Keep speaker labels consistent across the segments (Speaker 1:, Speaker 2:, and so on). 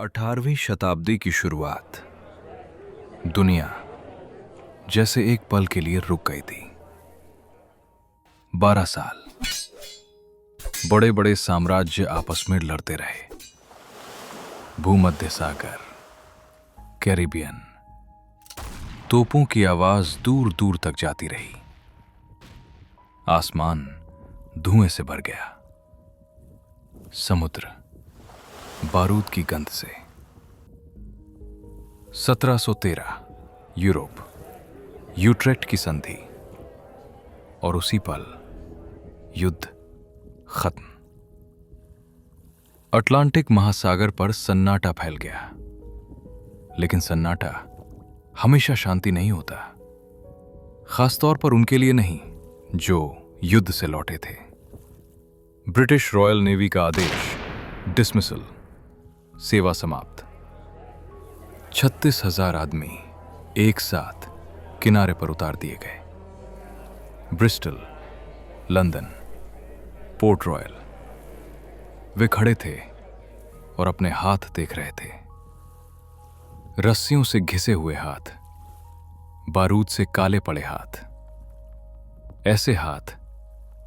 Speaker 1: 18वीं शताब्दी की शुरुआत। दुनिया जैसे एक पल के लिए रुक गई थी। 12 साल बड़े बड़े साम्राज्य आपस में लड़ते रहे। भूमध्य सागर, कैरिबियन, तोपों की आवाज दूर दूर तक जाती रही। आसमान धुएं से भर गया। समुद्र बारूद की गंध से। 1713 यूरोप, यूट्रेक्ट की संधि, और उसी पल युद्ध खत्म। अटलांटिक महासागर पर सन्नाटा फैल गया। लेकिन सन्नाटा हमेशा शांति नहीं होता, खासतौर पर उनके लिए नहीं जो युद्ध से लौटे थे। ब्रिटिश रॉयल नेवी का आदेश, डिसमिसल, सेवा समाप्त। 36,000 आदमी एक साथ किनारे पर उतार दिए गए। Bristol, London, Port Royal. वे खड़े थे और अपने हाथ देख रहे थे। रस्सियों से घिसे हुए हाथ, बारूद से काले पड़े हाथ। ऐसे हाथ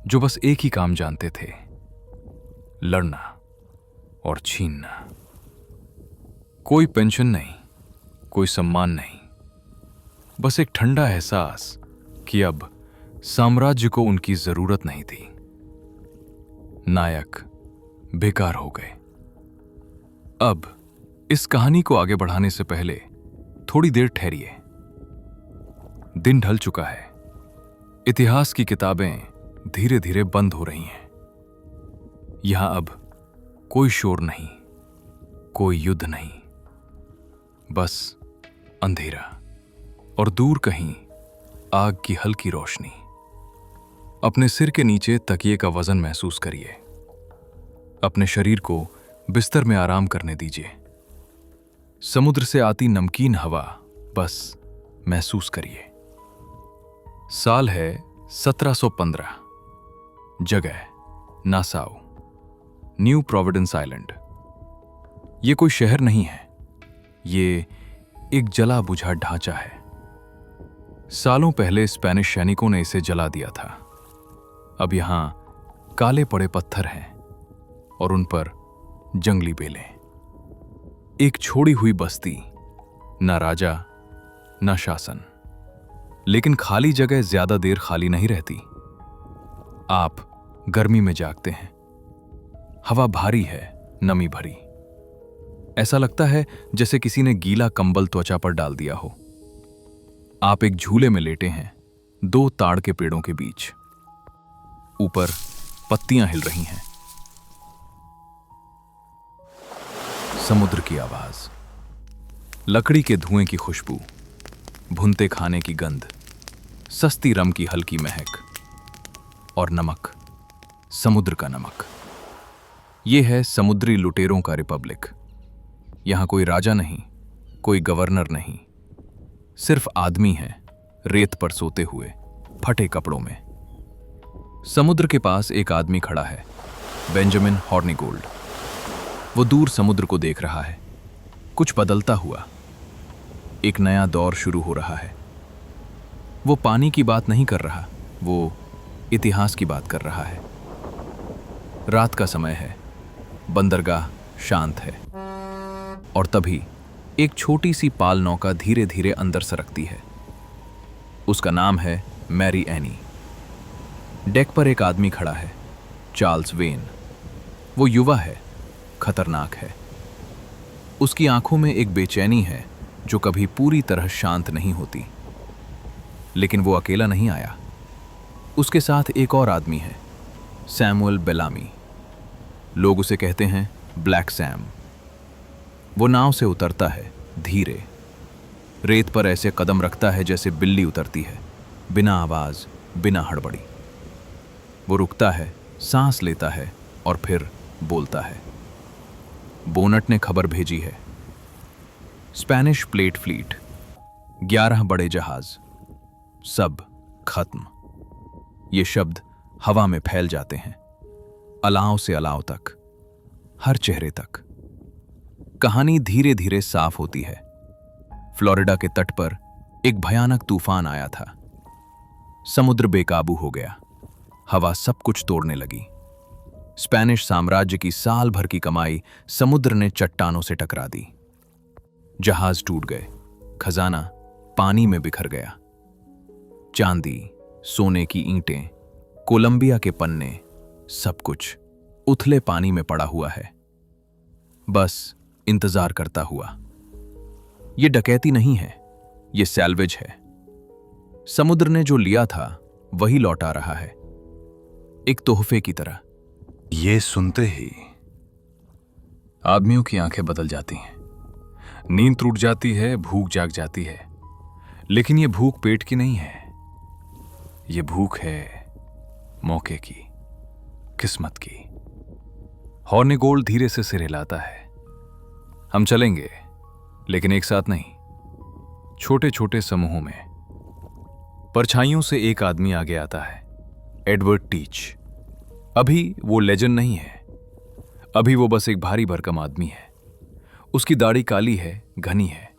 Speaker 1: जो बस एक ही काम जानते थे, लड़ना और छीनना। कोई पेंशन नहीं, कोई सम्मान नहीं, बस एक ठंडा एहसास कि अब साम्राज्य को उनकी जरूरत नहीं थी। नायक बेकार हो गए। अब इस कहानी को आगे बढ़ाने से पहले थोड़ी देर ठहरिए। दिन ढल चुका है। इतिहास की किताबें धीरे धीरे बंद हो रही हैं। यहां अब कोई शोर नहीं, कोई युद्ध नहीं, बस अंधेरा और दूर कहीं आग की हल्की रोशनी। अपने सिर के नीचे तकिए का वजन महसूस करिए। अपने शरीर को बिस्तर में आराम करने दीजिए। समुद्र से आती नमकीन हवा बस महसूस करिए। साल है 1715। जगह नासाउ, न्यू प्रोविडेंस आइलैंड। ये कोई शहर नहीं है, ये एक जला बुझा ढांचा है। सालों पहले स्पेनिश सैनिकों ने इसे जला दिया था। अब यहां काले पड़े पत्थर हैं और उन पर जंगली बेलें। एक छोड़ी हुई बस्ती, ना राजा ना शासन। लेकिन खाली जगह ज्यादा देर खाली नहीं रहती। आप गर्मी में जागते हैं। हवा भारी है, नमी भरी। ऐसा लगता है जैसे किसी ने गीला कंबल त्वचा पर डाल दिया हो। आप एक झूले में लेटे हैं, 2 ताड़ के पेड़ों के बीच। ऊपर पत्तियां हिल रही हैं। समुद्र की आवाज, लकड़ी के धुएं की खुशबू, भुनते खाने की गंध, सस्ती रम की हल्की महक और नमक, समुद्र का नमक। यह है समुद्री लुटेरों का रिपब्लिक। यहां कोई राजा नहीं, कोई गवर्नर नहीं, सिर्फ आदमी है, रेत पर सोते हुए, फटे कपड़ों में। समुद्र के पास एक आदमी खड़ा है, बेंजामिन हॉर्निगोल्ड। वो दूर समुद्र को देख रहा है। कुछ बदलता हुआ, एक नया दौर शुरू हो रहा है। वो पानी की बात नहीं कर रहा, वो इतिहास की बात कर रहा है। रात का समय है, बंदरगाह शांत है, और तभी एक छोटी सी पाल नौका धीरे धीरे अंदर सरकती है। उसका नाम है मैरी एनी। डेक पर एक आदमी खड़ा है, चार्ल्स वेन। वो युवा है, खतरनाक है। उसकी आंखों में एक बेचैनी है जो कभी पूरी तरह शांत नहीं होती। लेकिन वो अकेला नहीं आया। उसके साथ एक और आदमी है, सैमुअल बेलामी। लोग उसे कहते हैं ब्लैक सैम। वो नाव से उतरता है, धीरे, रेत पर ऐसे कदम रखता है जैसे बिल्ली उतरती है, बिना आवाज, बिना हड़बड़ी। वो रुकता है, सांस लेता है और फिर बोलता है। बोनट ने खबर भेजी है। स्पेनिश प्लेट फ्लीट, 11 बड़े जहाज, सब खत्म। ये शब्द हवा में फैल जाते हैं, अलाव से अलाव तक, हर चेहरे तक। कहानी धीरे धीरे साफ होती है। फ्लोरिडा के तट पर एक भयानक तूफान आया था। समुद्र बेकाबू हो गया, हवा सब कुछ तोड़ने लगी। स्पेनिश साम्राज्य की साल भर की कमाई समुद्र ने चट्टानों से टकरा दी। जहाज टूट गए, खजाना पानी में बिखर गया। चांदी, सोने की ईंटें, कोलंबिया के पन्ने, सब कुछ उथले पानी में पड़ा हुआ है, बस इंतजार करता हुआ। यह डकैती नहीं है, यह सैल्वेज है। समुद्र ने जो लिया था वही लौटा रहा है, एक तोहफे की तरह।
Speaker 2: ये सुनते ही आदमियों की आंखें बदल जाती हैं, नींद टूट जाती है, भूख जाग जाती है। लेकिन ये भूख पेट की नहीं है, ये भूख है मौके की, किस्मत की। हॉर्निगोल्ड धीरे से सिर हिलाता है। हम चलेंगे, लेकिन एक साथ नहीं, छोटे छोटे समूहों में। परछाइयों से एक आदमी आगे आता है, एडवर्ड टीच। अभी वो लेजेंड नहीं है, अभी वो बस एक भारी भरकम आदमी है। उसकी दाढ़ी काली है, घनी है।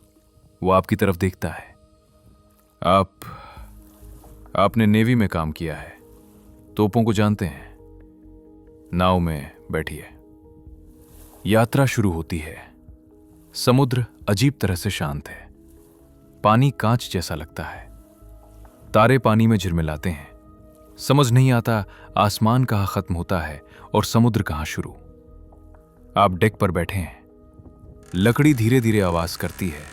Speaker 2: वो आपकी तरफ देखता है। आपने नेवी में काम किया है, तोपों को जानते हैं। नाव में बैठिए। यात्रा शुरू होती है। समुद्र अजीब तरह से शांत है। पानी कांच जैसा लगता है। तारे पानी में झिलमिलाते हैं। समझ नहीं आता आसमान कहां खत्म होता है और समुद्र कहां शुरू। आप डेक पर बैठे हैं। लकड़ी धीरे धीरे आवाज करती है।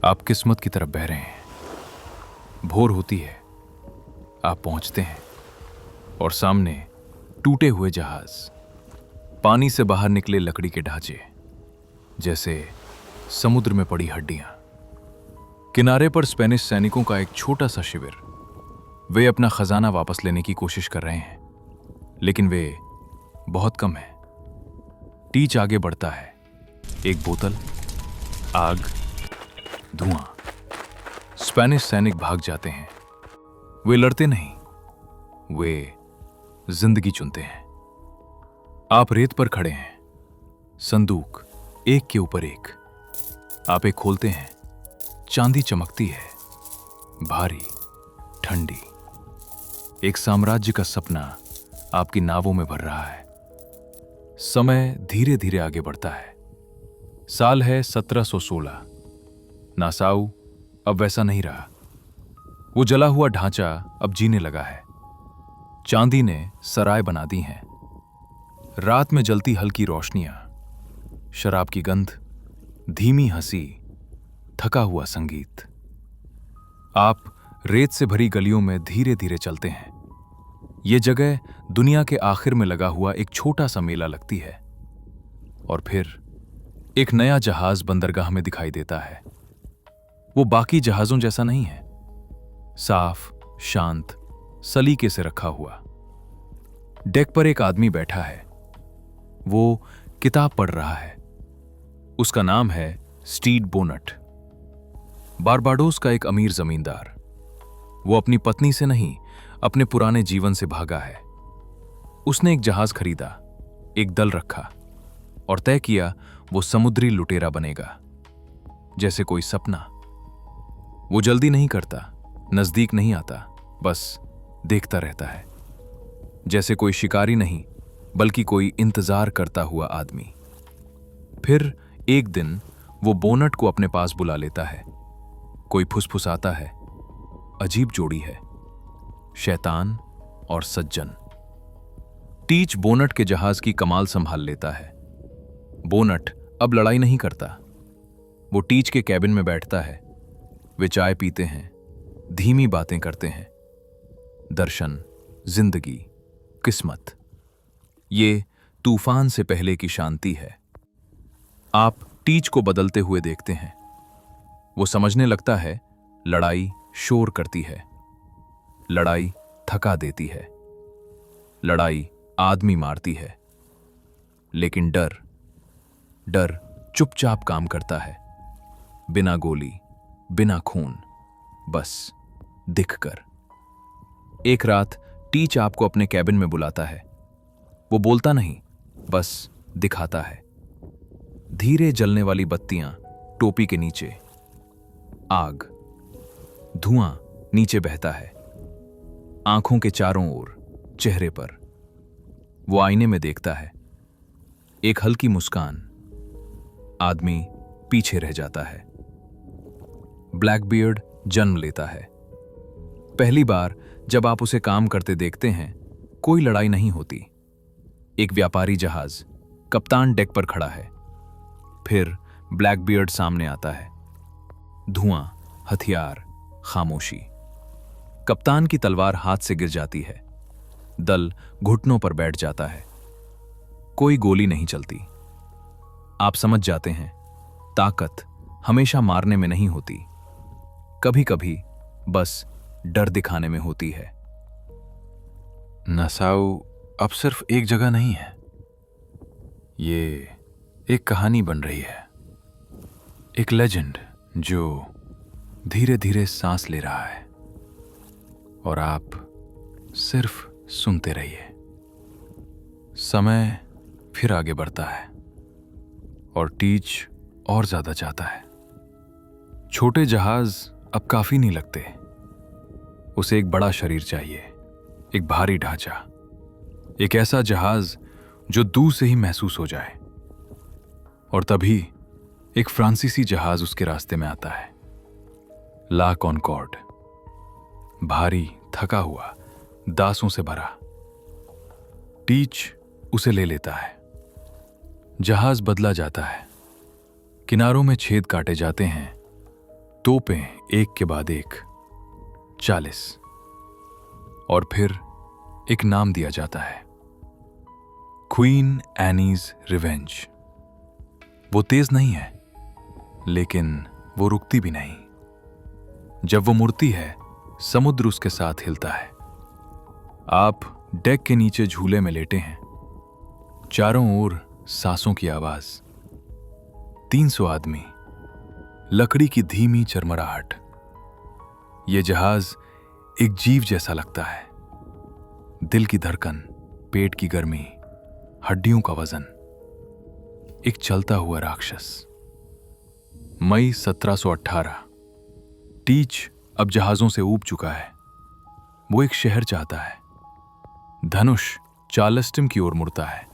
Speaker 2: आप किस्मत की तरफ बह रहे हैं। भोर होती है। आप पहुंचते हैं और सामने टूटे हुए जहाज, पानी से बाहर निकले लकड़ी के ढांचे, जैसे समुद्र में पड़ी हड्डियां। किनारे पर स्पेनिश सैनिकों का एक छोटा सा शिविर। वे अपना खजाना वापस लेने की कोशिश कर रहे हैं, लेकिन वे बहुत कम हैं। टीच आगे बढ़ता है। एक बोतल, आग, धुआं। स्पेनिश सैनिक भाग जाते हैं। वे लड़ते नहीं, वे जिंदगी चुनते हैं। आप रेत पर खड़े हैं। संदूक एक के ऊपर एक। आप एक खोलते हैं। चांदी चमकती है, भारी, ठंडी। एक साम्राज्य का सपना आपकी नावों में भर रहा है। समय धीरे धीरे आगे बढ़ता है। साल है 1716। नासाउ अब वैसा नहीं रहा। वो जला हुआ ढांचा अब जीने लगा है। चांदी ने सराय बना दी हैं। रात में जलती हल्की रोशनियां, शराब की गंध, धीमी हंसी, थका हुआ संगीत। आप रेत से भरी गलियों में धीरे धीरे चलते हैं। ये जगह दुनिया के आखिर में लगा हुआ एक छोटा सा मेला लगती है। और फिर एक नया जहाज बंदरगाह में दिखाई देता है। वो बाकी जहाजों जैसा नहीं है। साफ, शांत, सलीके से रखा हुआ। डेक पर एक आदमी बैठा है। वो किताब पढ़ रहा है। उसका नाम है स्टीड बोनट। बारबाडोस का एक अमीर जमींदार। वो अपनी पत्नी से नहीं, अपने पुराने जीवन से भागा है। उसने एक जहाज खरीदा, एक दल रखा और तय किया वो समुद्री लुटेरा बनेगा, जैसे कोई सपना। वो जल्दी नहीं करता, नजदीक नहीं आता, बस देखता रहता है, जैसे कोई शिकारी नहीं, बल्कि कोई इंतजार करता हुआ आदमी। फिर एक दिन वो बोनट को अपने पास बुला लेता है। कोई फुसफुसाता है, अजीब जोड़ी है, शैतान और सज्जन। टीच बोनट के जहाज की कमाल संभाल लेता है। बोनट अब लड़ाई नहीं करता। वो टीच के कैबिन में बैठता है। वे चाय पीते हैं, धीमी बातें करते हैं। दर्शन, जिंदगी, किस्मत, ये तूफान से पहले की शांति है। आप टीच को बदलते हुए देखते हैं। वो समझने लगता है लड़ाई शोर करती है, लड़ाई थका देती है, लड़ाई आदमी मारती है, लेकिन डर चुपचाप काम करता है, बिना गोली, बिना खून, बस दिखकर। एक रात टीच आपको अपने कैबिन में बुलाता है। वो बोलता नहीं,
Speaker 1: बस दिखाता है। धीरे जलने वाली बत्तियां टोपी के नीचे, आग, धुआं नीचे बहता है, आंखों के चारों ओर, चेहरे पर। वो आईने में देखता है, एक हल्की मुस्कान, आदमी पीछे रह जाता है। ब्लैकबियर्ड जन्म लेता है। पहली बार जब आप उसे काम करते देखते हैं, कोई लड़ाई नहीं होती। एक व्यापारी जहाज, कप्तान डेक पर खड़ा है। फिर ब्लैकबियर्ड सामने आता है। धुआं, हथियार, खामोशी। कप्तान की तलवार हाथ से गिर जाती है। दल घुटनों पर बैठ जाता है। कोई गोली नहीं चलती। आप समझ जाते हैं, ताकत हमेशा मारने में नहीं होती, कभी कभी बस डर दिखाने में होती है।
Speaker 2: नासाउ अब सिर्फ एक जगह नहीं है, ये एक कहानी बन रही है, एक लेजेंड जो धीरे धीरे सांस ले रहा है, और आप सिर्फ सुनते रहिए। समय फिर आगे बढ़ता है और टीच और ज्यादा चाहता है। छोटे जहाज अब काफी नहीं लगते, उसे एक बड़ा शरीर चाहिए, एक भारी ढांचा, एक ऐसा जहाज जो दूर से ही महसूस हो जाए। और तभी एक फ्रांसीसी जहाज उसके रास्ते में आता है, ला कॉनकॉर्ड, भारी, थका हुआ, दासों से भरा। टीच उसे ले लेता है। जहाज बदला जाता है, किनारों में छेद काटे जाते हैं, तोपें एक के बाद एक, 40। और फिर एक नाम दिया जाता है, क्वीन एनीज रिवेंज। वो तेज नहीं है, लेकिन वो रुकती भी नहीं। जब वो मुड़ती है, समुद्र उसके साथ हिलता है। आप डेक के नीचे झूले में लेटे हैं, चारों ओर सांसों की आवाज, 300 आदमी, लकड़ी की धीमी चरमराहट। ये जहाज एक जीव जैसा लगता है, दिल की धड़कन, पेट की गर्मी, हड्डियों का वजन, एक चलता हुआ राक्षस। मई 1718। टीच अब जहाजों से ऊब चुका है। वो एक शहर चाहता है। धनुष चार्लस्टन की ओर मुड़ता है।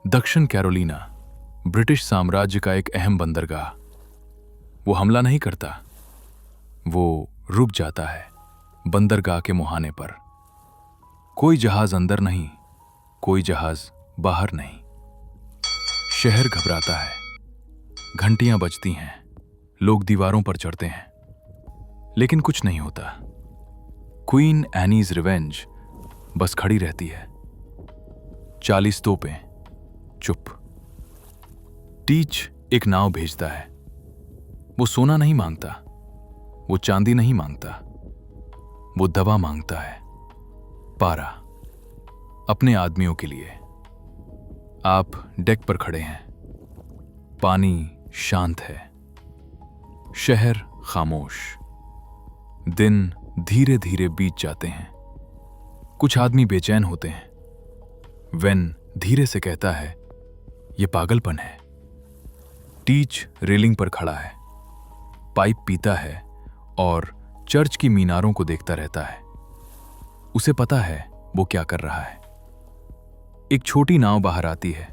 Speaker 2: दक्षिण कैरोलिना, ब्रिटिश साम्राज्य का एक अहम बंदरगाह। वो हमला नहीं करता, वो रुक जाता है बंदरगाह के मुहाने पर। कोई जहाज अंदर नहीं, कोई जहाज बाहर नहीं। शहर घबराता है, घंटियां बजती हैं, लोग दीवारों पर चढ़ते हैं, लेकिन कुछ नहीं होता। क्वीन एनीज रिवेंज बस खड़ी रहती है। 40 तोपें, चुप। टीच एक नाव भेजता है। वो सोना नहीं मांगता, वो चांदी नहीं मांगता, वो दवा मांगता है, पारा, अपने आदमियों के लिए। आप डेक पर खड़े हैं, पानी शांत है, शहर खामोश। दिन धीरे धीरे बीत जाते हैं। कुछ आदमी बेचैन होते हैं। वेन धीरे से कहता है, यह पागलपन है। टीच रेलिंग पर खड़ा है, पाइप पीता है और चर्च की मीनारों को देखता रहता है। उसे पता है वो क्या कर रहा है। एक छोटी नाव बाहर आती है,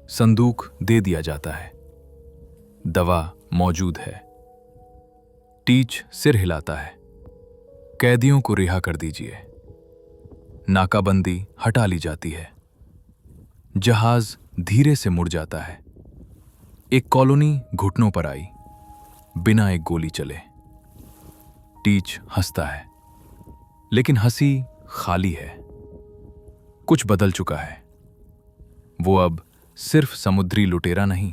Speaker 2: संदूक दे दिया जाता है, दवा मौजूद है। टीच सिर हिलाता है, कैदियों को रिहा कर दीजिए। नाकाबंदी हटा ली जाती है। जहाज धीरे से मुड़ जाता है। एक कॉलोनी घुटनों पर आई, बिना एक गोली चले। टीच हंसता है, लेकिन हंसी खाली है। कुछ बदल चुका है। वो अब सिर्फ समुद्री लुटेरा नहीं,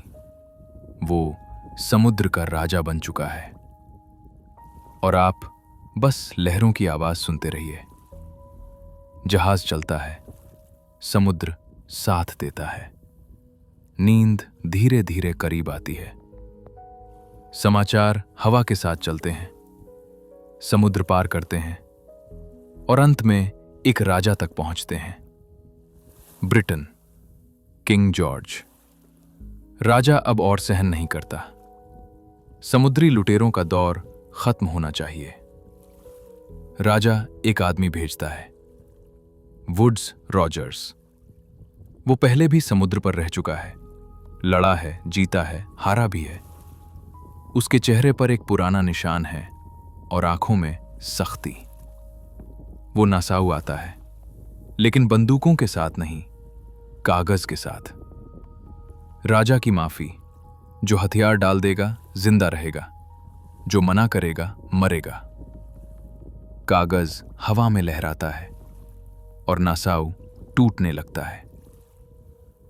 Speaker 2: वो समुद्र का राजा बन चुका है। और आप बस लहरों की आवाज सुनते रहिए। जहाज चलता है, समुद्र साथ देता है। नींद धीरे धीरे करीब आती है। समाचार हवा के साथ चलते हैं, समुद्र पार करते हैं और अंत में एक राजा तक पहुंचते हैं। Britain, king George. राजा अब और सहन नहीं करता। समुद्री लुटेरों का दौर खत्म होना चाहिए। राजा एक आदमी भेजता है, वुड्स रॉजर्स। वो पहले भी समुद्र पर रह चुका है, लड़ा है, जीता है, हारा भी है। उसके चेहरे पर एक पुराना निशान है और आंखों में सख्ती। वो नासाऊ आता है, लेकिन बंदूकों के साथ नहीं, कागज के साथ। राजा की माफी, जो हथियार डाल देगा जिंदा रहेगा, जो मना करेगा मरेगा। कागज हवा में लहराता है और नासाऊ टूटने लगता है।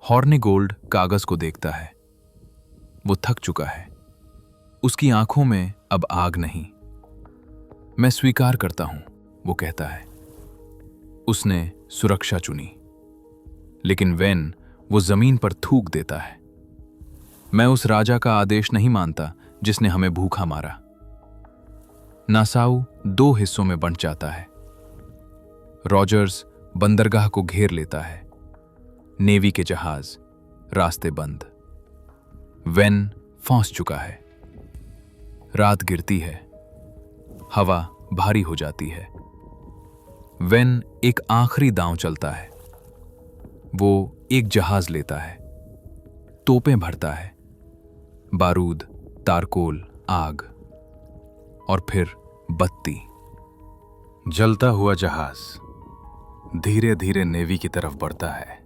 Speaker 2: हॉर्नीगोल्ड कागज को देखता है। वो थक चुका है। उसकी आंखों में अब आग नहीं। मैं स्वीकार करता हूं, वो कहता है। उसने सुरक्षा चुनी, लेकिन वेन वो जमीन पर थूक देता है। मैं उस राजा का आदेश नहीं मानता जिसने हमें भूखा मारा। नासाऊ 2 हिस्सों में बंट जाता है। रॉजर्स बंदरगाह को घेर लेता है। नेवी के जहाज, रास्ते बंद। वेन फंस चुका है। रात गिरती है, हवा भारी हो जाती है। वेन एक आखिरी दांव चलता है। वो एक जहाज लेता है, तोपें भरता है, बारूद, तारकोल, आग और फिर बत्ती। जलता हुआ जहाज धीरे धीरे नेवी की तरफ बढ़ता है।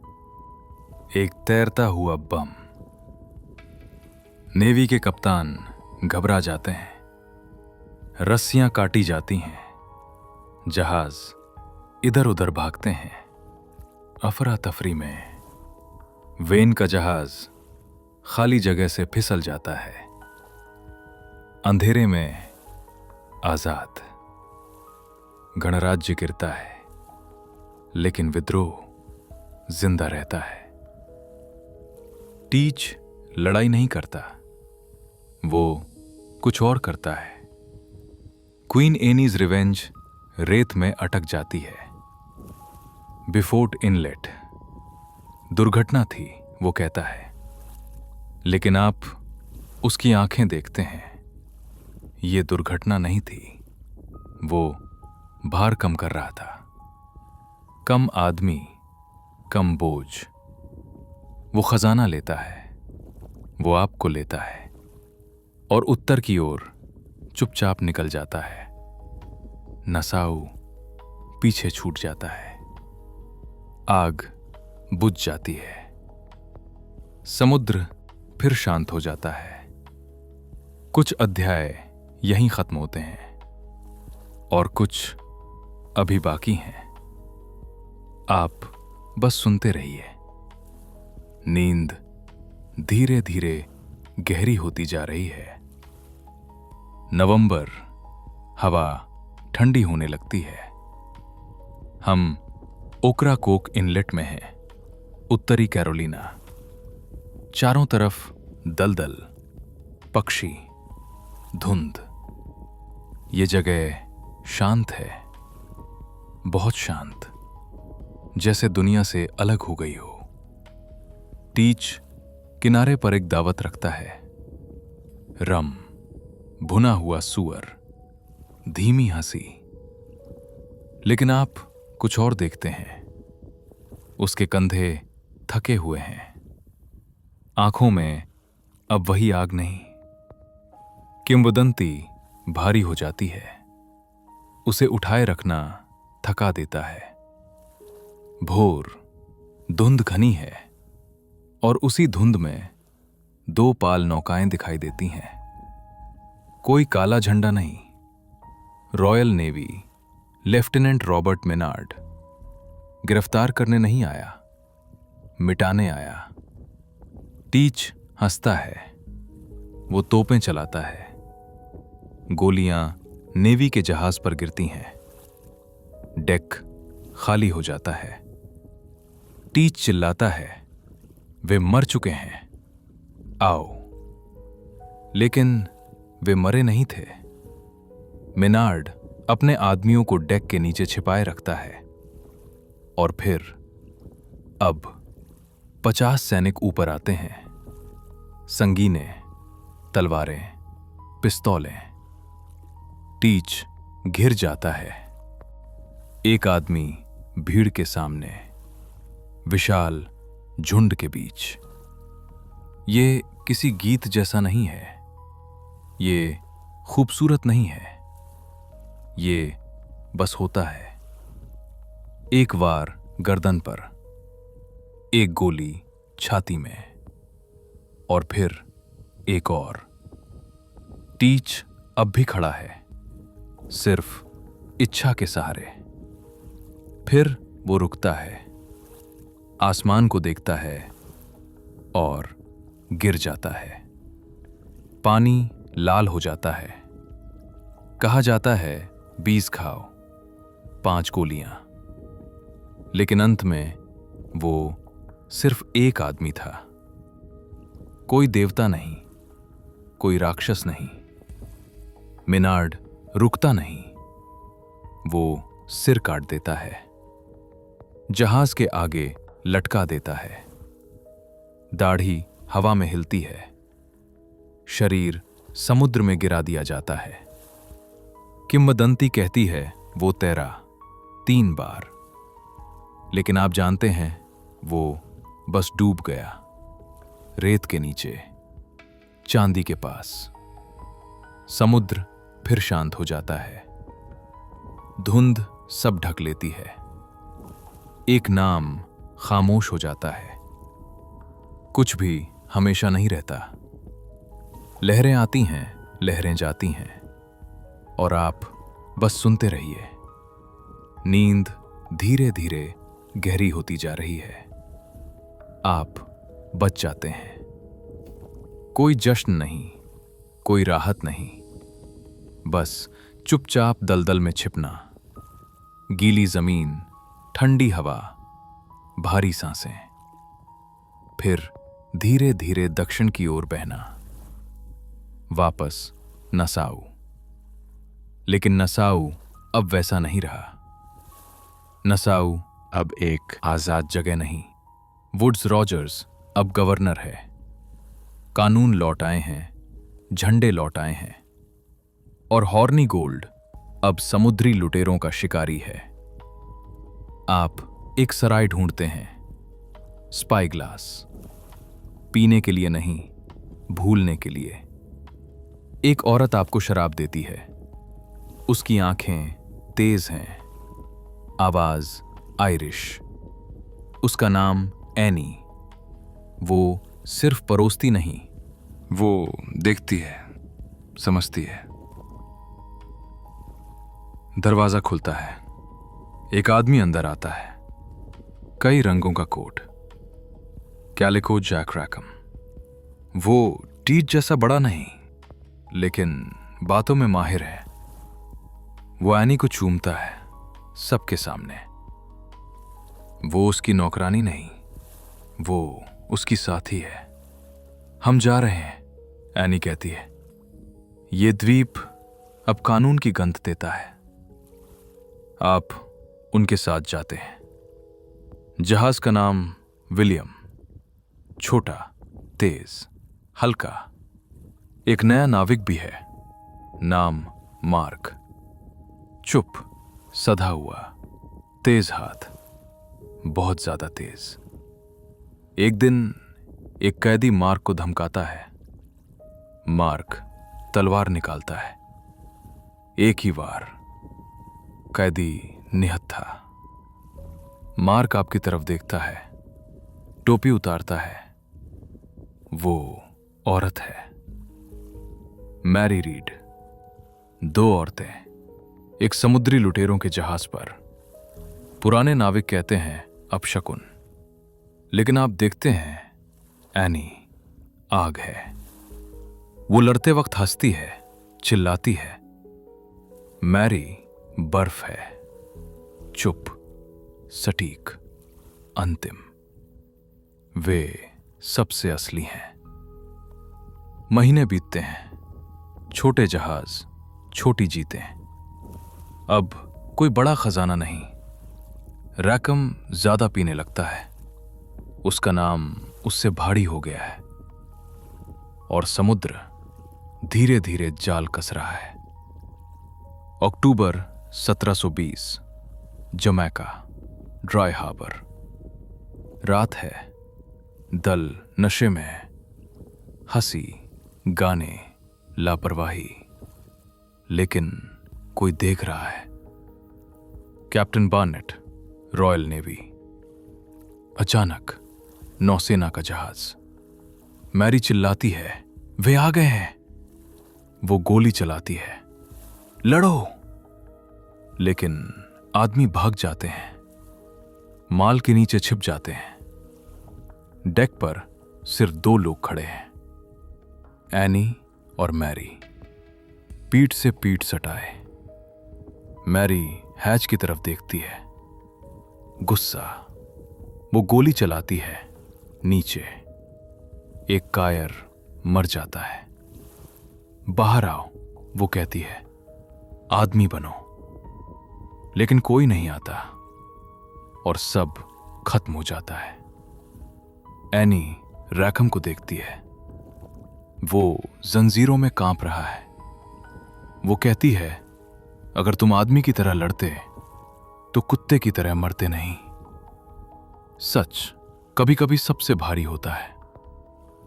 Speaker 2: एक तैरता हुआ बम। नेवी के कप्तान घबरा जाते हैं। रस्सियां काटी जाती हैं। जहाज इधर उधर भागते हैं। अफरा तफरी में वेन का जहाज खाली जगह से फिसल जाता है। अंधेरे में आजाद। गणराज्य गिरता है, लेकिन विद्रोह जिंदा रहता है। टीच लड़ाई नहीं करता, वो कुछ और करता है। क्वीन एनीज रिवेंज रेत में अटक जाती है। बिफोर्ट इनलेट दुर्घटना थी, वो कहता है, लेकिन आप उसकी आंखें देखते हैं। ये दुर्घटना नहीं थी, वो भार कम कर रहा था। कम आदमी, कम बोझ। वो खजाना लेता है, वो आपको लेता है और उत्तर की ओर चुपचाप निकल जाता है। नासाऊ पीछे छूट जाता है। आग बुझ जाती है। समुद्र फिर शांत हो जाता है। कुछ अध्याय यहीं खत्म होते हैं और कुछ अभी बाकी हैं। आप बस सुनते रहिए। नींद धीरे धीरे गहरी होती जा रही है। नवंबर, हवा ठंडी होने लगती है। हम ओक्राकोक इनलेट में हैं, उत्तरी कैरोलिना। चारों तरफ दलदल, पक्षी, धुंध। ये जगह शांत है, बहुत शांत, जैसे दुनिया से अलग हो गई हो। टीच किनारे पर एक दावत रखता है। रम, भुना हुआ सुअर, धीमी हंसी। लेकिन आप कुछ और देखते हैं। उसके कंधे थके हुए हैं। आंखों में अब वही आग नहीं। किंवदंती भारी हो जाती है। उसे उठाए रखना थका देता है। भोर, धुंध घनी है और उसी धुंध में 2 पाल नौकाएं दिखाई देती हैं। कोई काला झंडा नहीं। Royal navy lieutenant Robert Maynard गिरफ्तार करने नहीं आया, मिटाने आया। टीच हंसता है। वो तोपें चलाता है। गोलियां नेवी के जहाज पर गिरती हैं। डेक खाली हो जाता है। टीच चिल्लाता है, वे मर चुके हैं, आओ। लेकिन वे मरे नहीं थे। मेनार्ड अपने आदमियों को डेक के नीचे छिपाए रखता है। और फिर अब 50 सैनिक ऊपर आते हैं, संगीनें, तलवारें, पिस्तौलें। टीच घिर जाता है। एक आदमी भीड़ के सामने, विशाल झुंड के बीच। ये किसी गीत जैसा नहीं है, ये खूबसूरत नहीं है, ये बस होता है। एक वार गर्दन पर, एक गोली छाती में, और फिर एक और। टीच अब भी खड़ा है, सिर्फ इच्छा के सहारे। फिर वो रुकता है, आसमान को देखता है और गिर जाता है। पानी लाल हो जाता है। कहा जाता है 20 खाओ, 5 गोलियां। लेकिन अंत में वो सिर्फ एक आदमी था। कोई देवता नहीं, कोई राक्षस नहीं। मिनार्ड रुकता नहीं, वो सिर काट देता है, जहाज के आगे लटका देता है। दाढ़ी हवा में हिलती है, शरीर समुद्र में गिरा दिया जाता है। किंवदंती कहती है वो तैरा 3 बार, लेकिन आप जानते हैं वो बस डूब गया, रेत के नीचे, चांदी के पास। समुद्र फिर शांत हो जाता है। धुंध सब ढक लेती है। एक नाम खामोश हो जाता है। कुछ भी हमेशा नहीं रहता। लहरें आती हैं, लहरें जाती हैं, और आप बस सुनते रहिए। नींद धीरे धीरे गहरी होती जा रही है। आप बच जाते हैं। कोई जश्न नहीं, कोई राहत नहीं, बस चुपचाप दलदल में छिपना। गीली जमीन, ठंडी हवा, भारी सांसें। फिर धीरे धीरे दक्षिण की ओर बहना, वापस नसाऊ। लेकिन नसाऊ अब वैसा नहीं रहा। नसाऊ अब एक आजाद जगह नहीं। वुड्स रॉजर्स अब गवर्नर है। कानून लौट आए हैं, झंडे लौट आए हैं, और हॉर्नी गोल्ड अब समुद्री लुटेरों का शिकारी है। आप एक सराय ढूंढते हैं, स्पाई ग्लास, पीने के लिए नहीं, भूलने के लिए। एक औरत आपको शराब देती है। उसकी आंखें तेज हैं, आवाज आयरिश। उसका नाम एनी। वो सिर्फ परोसती नहीं, वो देखती है, समझती है। दरवाजा खुलता है। एक आदमी अंदर आता है, कई रंगों का कोट, कैलिको जैक रैकम। वो टीच जैसा बड़ा नहीं, लेकिन बातों में माहिर है। वो एनी को चूमता है, सबके सामने। वो उसकी नौकरानी नहीं, वो उसकी साथी है। हम जा रहे हैं, एनी कहती है। ये द्वीप अब कानून की गंध देता है। आप उनके साथ जाते हैं। जहाज का नाम विलियम। छोटा, तेज, हल्का। एक नया नाविक भी है, नाम मार्क। चुप, सधा हुआ, तेज हाथ, बहुत ज्यादा तेज। एक दिन एक कैदी मार्क को धमकाता है। मार्क तलवार निकालता है। एक ही वार। कैदी निहत्था। मार्क आपकी तरफ देखता है, टोपी उतारता है। वो औरत है, मैरी रीड। 2 औरतें एक समुद्री लुटेरों के जहाज पर। पुराने नाविक कहते हैं अपशकुन, लेकिन आप देखते हैं एनी आग है। वो लड़ते वक्त हंसती है, चिल्लाती है। मैरी बर्फ है, चुप, सटीक, अंतिम। वे सबसे असली हैं। महीने बीतते हैं, छोटे जहाज, छोटी जीतें। अब कोई बड़ा खजाना नहीं। रैकम ज्यादा पीने लगता है। उसका नाम उससे भारी हो गया है और समुद्र धीरे धीरे जाल कस रहा है। अक्टूबर 1720, जमैका, ड्राई हार्बर। रात है, दल नशे में है, हंसी, गाने, लापरवाही, लेकिन कोई देख रहा है। Captain Barnett, Royal Navy. अचानक नौसेना का जहाज। मैरी चिल्लाती है, वे आ गए हैं। वो गोली चलाती है, लड़ो। लेकिन आदमी भाग जाते हैं, माल के नीचे छिप जाते हैं। डेक पर सिर्फ 2 लोग खड़े हैं, एनी और मैरी, पीठ से पीठ सटाए। मैरी हैच की तरफ देखती है, गुस्सा। वो गोली चलाती है, नीचे एक कायर मर जाता है। बाहर आओ, वो कहती है, आदमी बनो। लेकिन कोई नहीं आता और सब खत्म हो जाता है। एनी रैकम को देखती है, वो जंजीरों में कांप रहा है। वो कहती है, अगर तुम आदमी की तरह लड़ते तो कुत्ते की तरह मरते नहीं। सच कभी कभी सबसे भारी होता है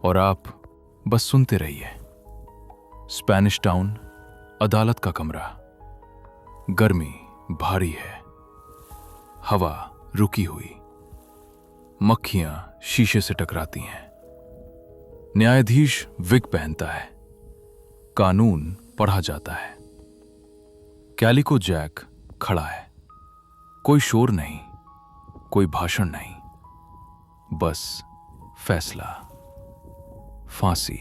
Speaker 2: और आप बस सुनते रहिए। स्पेनिश टाउन, अदालत का कमरा। गर्मी भारी है, हवा रुकी हुई, मक्खियां शीशे से टकराती हैं। न्यायाधीश विग पहनता है, कानून पढ़ा जाता है। कैलिको जैक खड़ा है, कोई शोर नहीं, कोई भाषण नहीं, बस फैसला, फांसी।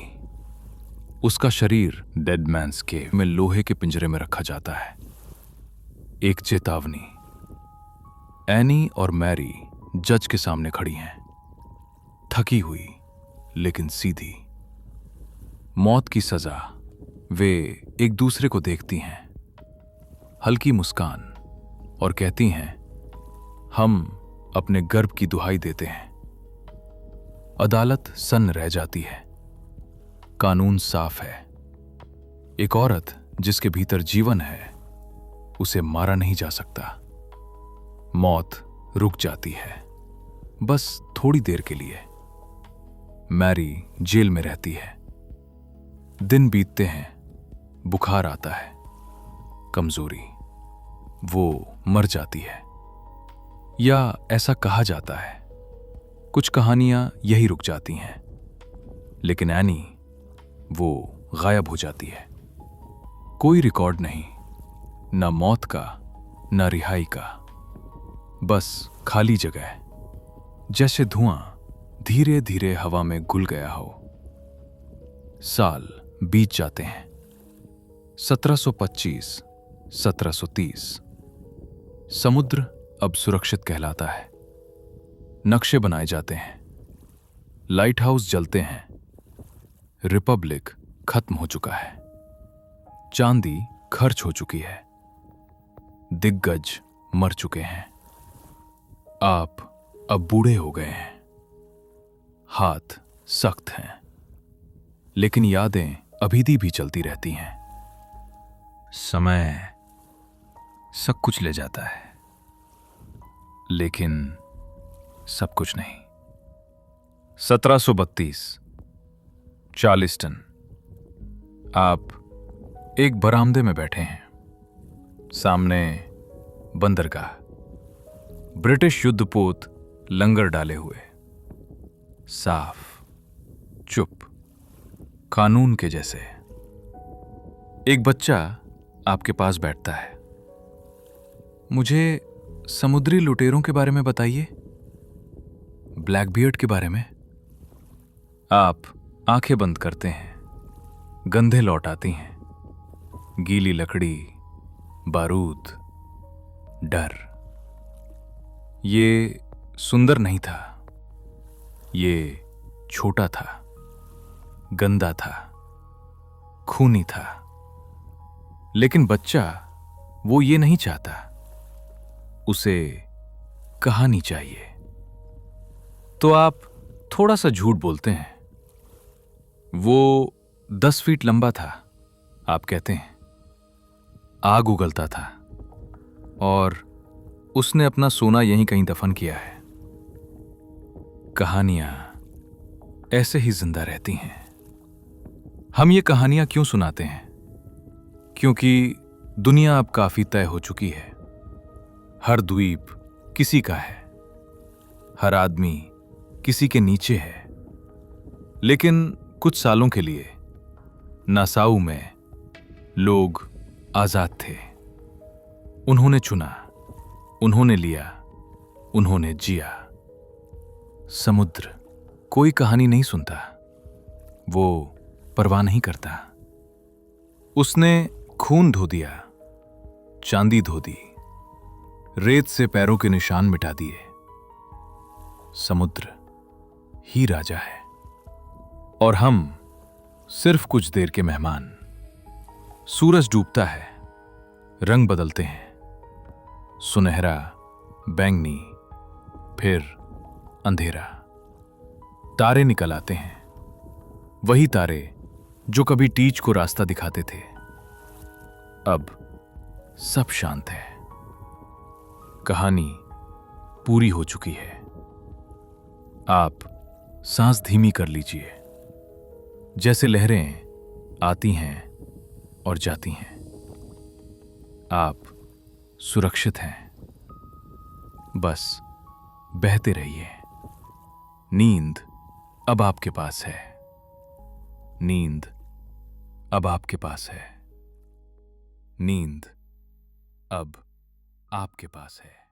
Speaker 2: उसका शरीर डेड मैन्स केव में लोहे के पिंजरे में रखा जाता है। एक चेतावनी। एनी और मैरी जज के सामने खड़ी हैं, थकी हुई लेकिन सीधी। मौत की सजा। वे एक दूसरे को देखती हैं, हल्की मुस्कान, और कहती हैं, हम अपने गर्व की दुहाई देते हैं। अदालत सन्न रह जाती है। कानून साफ है। एक औरत जिसके भीतर जीवन है, उसे मारा नहीं जा सकता। मौत रुक जाती है, बस थोड़ी देर के लिए। मैरी जेल में रहती है। दिन बीतते हैं, बुखार आता है, कमजोरी। वो मर जाती है, या ऐसा कहा जाता है। कुछ कहानियां यही रुक जाती हैं, लेकिन एनी, वो गायब हो जाती है। कोई रिकॉर्ड नहीं, ना मौत का, ना रिहाई का, बस खाली जगह, जैसे धुआं धीरे धीरे हवा में घुल गया हो। साल बीत जाते हैं। 1725, 1730। समुद्र अब सुरक्षित कहलाता है। नक्शे बनाए जाते हैं, लाइट हाउस जलते हैं। रिपब्लिक खत्म हो चुका है, चांदी खर्च हो चुकी है, दिग्गज मर चुके हैं। आप अब बूढ़े हो गए हैं, हाथ सख्त हैं, लेकिन यादें अभी भी चलती रहती हैं। समय सब कुछ ले जाता है, लेकिन सब कुछ नहीं। 1732, चार्लिस्टन। आप एक बरामदे में बैठे हैं, सामने बंदरगाह, ब्रिटिश युद्धपोत लंगर डाले हुए, साफ, चुप, कानून के जैसे। एक बच्चा आपके पास बैठता है। मुझे समुद्री लुटेरों के बारे में बताइए, ब्लैकबियर्ड के बारे में। आप आंखें बंद करते हैं, गंधे लौट आती हैं, गीली लकड़ी, बारूद, डर। ये सुंदर नहीं था, ये छोटा था, गंदा था, खूनी था। लेकिन बच्चा वो ये नहीं चाहता, उसे कहानी चाहिए। तो आप थोड़ा सा झूठ बोलते हैं। वो 10 फीट लंबा था, आप कहते हैं। आग उगलता था और उसने अपना सोना यहीं कहीं दफन किया है। कहानियां ऐसे ही जिंदा रहती हैं। हम ये कहानियां क्यों सुनाते हैं? क्योंकि दुनिया अब काफी तय हो चुकी है। हर द्वीप किसी का है, हर आदमी किसी के नीचे है। लेकिन कुछ सालों के लिए नासाऊ में लोग आजाद थे। उन्होंने चुना, उन्होंने लिया, उन्होंने जिया। समुद्र कोई कहानी नहीं सुनता, वो परवाह नहीं करता। उसने खून धो दिया, चांदी धो दी, रेत से पैरों के निशान मिटा दिए। समुद्र ही राजा है और हम सिर्फ कुछ देर के मेहमान। सूरज डूबता है, रंग बदलते हैं, सुनहरा, बैंगनी, फिर अंधेरा। तारे निकल आते हैं, वही तारे जो कभी टीच को रास्ता दिखाते थे। अब सब शांत है, कहानी पूरी हो चुकी है। आप सांस धीमी कर लीजिए, जैसे लहरें आती हैं और जाती हैं। आप सुरक्षित हैं, बस बहते रहिए। नींद अब आपके पास है, नींद अब आपके पास है, नींद अब आपके पास है।